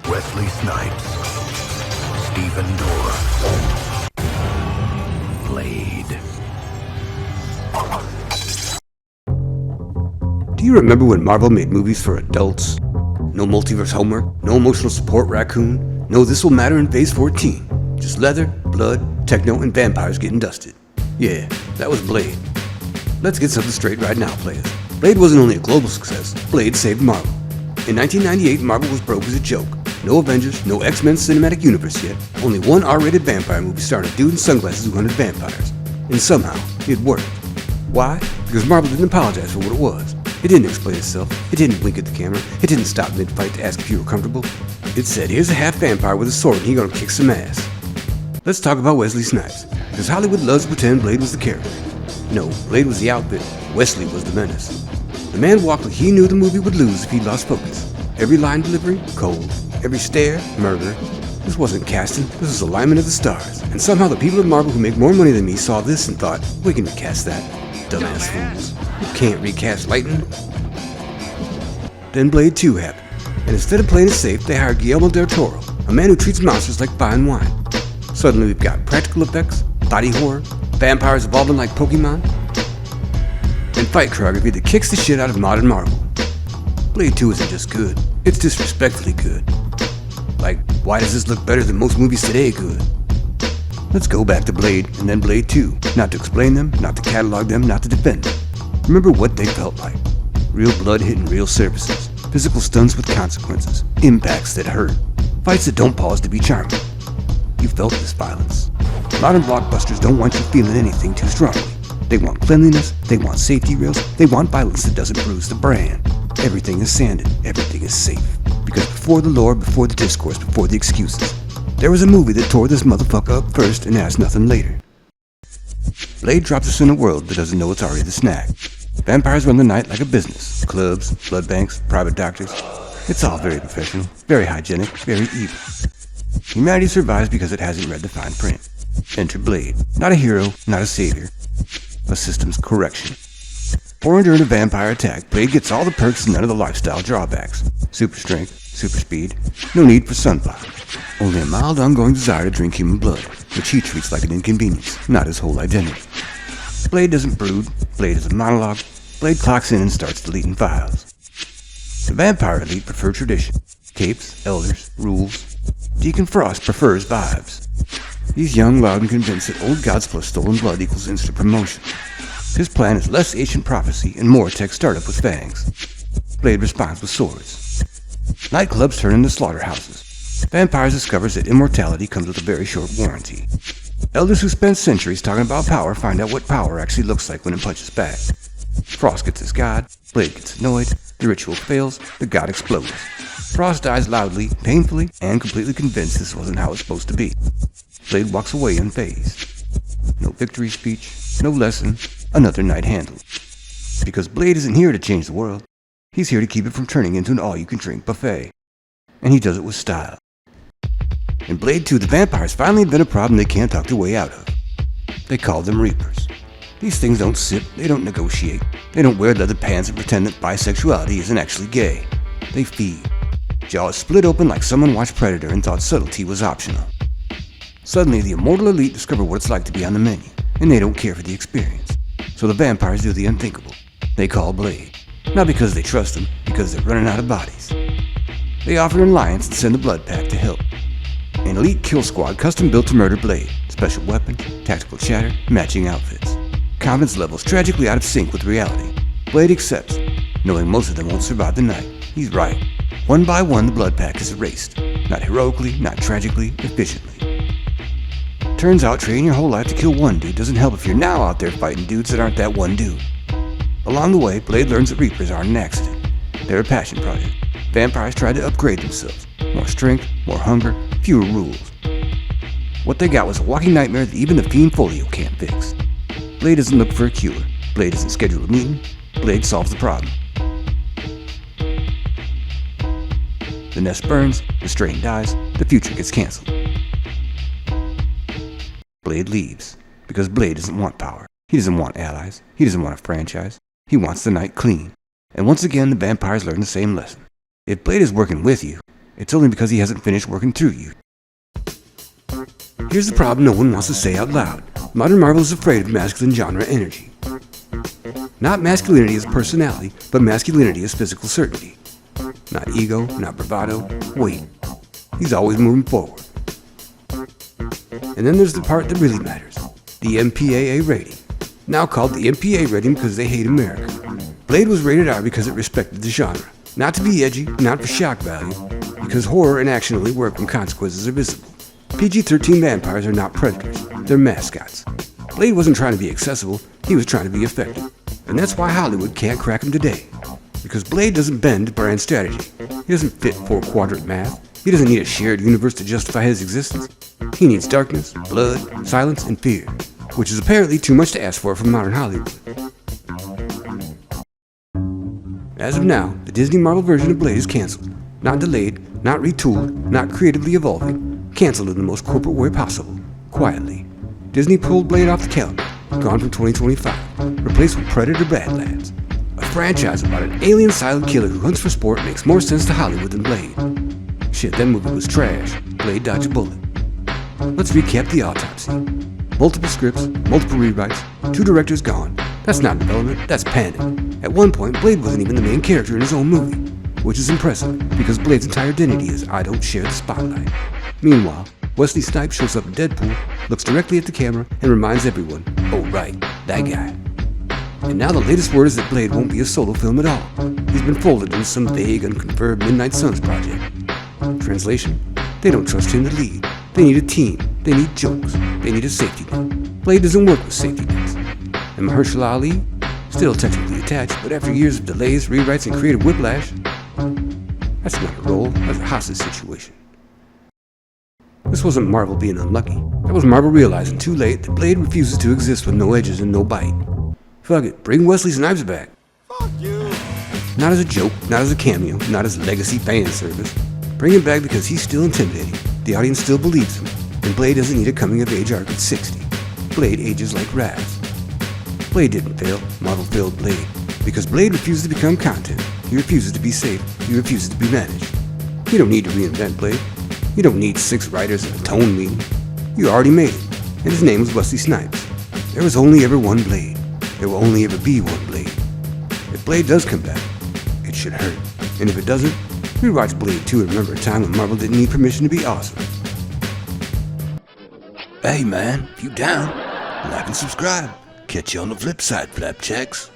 Wesley Snipes, Stephen Dorff, Blade. Do you remember when Marvel made movies for adults? No multiverse Homer, no emotional support raccoon, no this will matter in phase 14. Just leather, blood, techno, and vampires getting dusted. Yeah, that was Blade. Let's get something straight right now, players. Blade wasn't only a global success, Blade saved Marvel. In 1998, Marvel was broke as a joke. No Avengers, no X-Men cinematic universe yet, only one R-rated vampire movie starring a dude in sunglasses who hunted vampires. And somehow, it worked. Why? Because Marvel didn't apologize for what it was. It didn't explain itself, it didn't wink at the camera, it didn't stop mid-fight to ask if you were comfortable. It said, here's a half vampire with a sword and he gonna kick some ass. Let's talk about Wesley Snipes, because Hollywood loves to pretend Blade was the character. No, Blade was the outfit, Wesley was the menace. The man walked like he knew the movie would lose if he lost focus. Every line delivery, cold. Every stare, murder. This wasn't casting, this was alignment of the stars. And somehow the people at Marvel who make more money than me saw this and thought, we can recast that. Dumbass fools. You can't recast lightning. Then Blade 2 happened. And instead of playing it safe, they hired Guillermo del Toro, a man who treats monsters like fine wine. Suddenly we've got practical effects, body horror, vampires evolving like Pokemon, and fight choreography that kicks the shit out of modern Marvel. Blade 2 isn't just good, it's disrespectfully good. Like, why does this look better than most movies today good? Let's go back to Blade and then Blade 2, not to explain them, not to catalog them, not to defend them. Remember what they felt like. Real blood hitting real surfaces, physical stunts with consequences, impacts that hurt, fights that don't pause to be charming. You felt this violence. Modern blockbusters don't want you feeling anything too strongly. They want cleanliness, they want safety rails, they want violence that doesn't bruise the brand. Everything is sanded, everything is safe. Because before the lore, before the discourse, before the excuses, there was a movie that tore this motherfucker up first and asked nothing later. Blade drops us in a world that doesn't know it's already the snack. Vampires run the night like a business. Clubs, blood banks, private doctors. It's all very professional, very hygienic, very evil. Humanity survives because it hasn't read the fine print. Enter Blade. Not a hero, not a savior. A system's correction. Or during a vampire attack, Blade gets all the perks and none of the lifestyle drawbacks. Super strength, super speed, no need for sunblock. Only a mild ongoing desire to drink human blood, which he treats like an inconvenience, not his whole identity. Blade doesn't brood, Blade is a monologue, Blade clocks in and starts deleting files. The vampire elite prefer tradition. Capes, elders, rules. Deacon Frost prefers vibes. He's young, loud, and convinced that old gods plus stolen blood equals instant promotion. His plan is less ancient prophecy and more tech startup with fangs. Blade responds with swords. Nightclubs turn into slaughterhouses. Vampires discovers that immortality comes with a very short warranty. Elders who spend centuries talking about power find out what power actually looks like when it punches back. Frost gets his god, Blade gets annoyed, the ritual fails, the god explodes. Frost dies loudly, painfully, and completely convinced this wasn't how it's supposed to be. Blade walks away unfazed. No victory speech, no lesson, another night handled. Because Blade isn't here to change the world. He's here to keep it from turning into an all-you-can-drink buffet. And he does it with style. In Blade 2, the vampires finally invent a problem they can't talk their way out of. They call them Reapers. These things don't sip, they don't negotiate, they don't wear leather pants and pretend that bisexuality isn't actually gay. They feed. Jaws split open like someone watched Predator and thought subtlety was optional. Suddenly, the immortal elite discover what it's like to be on the menu, and they don't care for the experience. So the vampires do the unthinkable. They call Blade. Not because they trust him, because they're running out of bodies. They offer an alliance and send the Blood Pack to help. An elite kill squad custom built to murder Blade. Special weapons, tactical chatter, matching outfits. Confidence levels tragically out of sync with reality. Blade accepts, knowing most of them won't survive the night. He's right. One by one, the Blood Pack is erased. Not heroically, not tragically, efficiently. Turns out training your whole life to kill one dude doesn't help if you're now out there fighting dudes that aren't that one dude. Along the way, Blade learns that Reapers aren't an accident. They're a passion project. Vampires try to upgrade themselves. More strength, more hunger, fewer rules. What they got was a walking nightmare that even the Fiend Folio can't fix. Blade doesn't look for a cure. Blade doesn't schedule a meeting. Blade solves the problem. The nest burns, the strain dies, the future gets cancelled. Blade leaves, because Blade doesn't want power. He doesn't want allies. He doesn't want a franchise. He wants the night clean. And once again, the vampires learn the same lesson. If Blade is working with you, it's only because he hasn't finished working through you. Here's the problem no one wants to say out loud. Modern Marvel is afraid of masculine genre energy. Not masculinity as personality, but masculinity as physical certainty. Not ego, not bravado, weight. He's always moving forward. And then there's the part that really matters. The MPAA rating. Now called the MPA rating because they hate America. Blade was rated R because it respected the genre. Not to be edgy, not for shock value, because horror and action only work when consequences are visible. PG-13 vampires are not predators, they're mascots. Blade wasn't trying to be accessible, he was trying to be effective. And that's why Hollywood can't crack him today. Because Blade doesn't bend brand strategy. He doesn't fit 4-quadrant math. He doesn't need a shared universe to justify his existence. He needs darkness, blood, silence, and fear, which is apparently too much to ask for from modern Hollywood. As of now, the Disney Marvel version of Blade is cancelled. Not delayed, not retooled, not creatively evolving. Cancelled in the most corporate way possible. Quietly. Disney pulled Blade off the calendar. Gone from 2025. Replaced with Predator Badlands. A franchise about an alien silent killer who hunts for sport makes more sense to Hollywood than Blade. Shit, that movie was trash. Blade dodged a bullet. Let's recap the autopsy. Multiple scripts, multiple rewrites, 2 directors gone. That's not development, that's panic. At one point, Blade wasn't even the main character in his own movie, which is impressive because Blade's entire identity is I don't share the spotlight. Meanwhile, Wesley Snipes shows up in Deadpool, looks directly at the camera, and reminds everyone, oh right, that guy. And now the latest word is that Blade won't be a solo film at all. He's been folded into some vague, unconfirmed Midnight Suns project. Translation? They don't trust him to lead. They need a team. They need jokes. They need a safety net. Blade doesn't work with safety nets. And Mahershala Ali? Still technically attached, but after years of delays, rewrites, and creative whiplash, that's not a role, that's a hostage situation. This wasn't Marvel being unlucky. That was Marvel realizing too late that Blade refuses to exist with no edges and no bite. Fuck it, bring Wesley Snipes back. Fuck you. Not as a joke, not as a cameo, not as legacy fan service. Bring him back because he's still intimidating. The audience still believes him. And Blade doesn't need a coming-of-age arc at 60. Blade ages like Raz. Blade didn't fail, Marvel failed Blade. Because Blade refuses to become content. He refuses to be safe. He refuses to be managed. You don't need to reinvent Blade. You don't need 6 writers and a tone meeting. You already made it. And his name was Wesley Snipes. There was only ever one Blade. There will only ever be one Blade. If Blade does come back, it should hurt. And if it doesn't, rewatch Blade 2 and remember a time when Marvel didn't need permission to be awesome. Hey man, if you down, like and subscribe. Catch you on the flip side, flapjacks.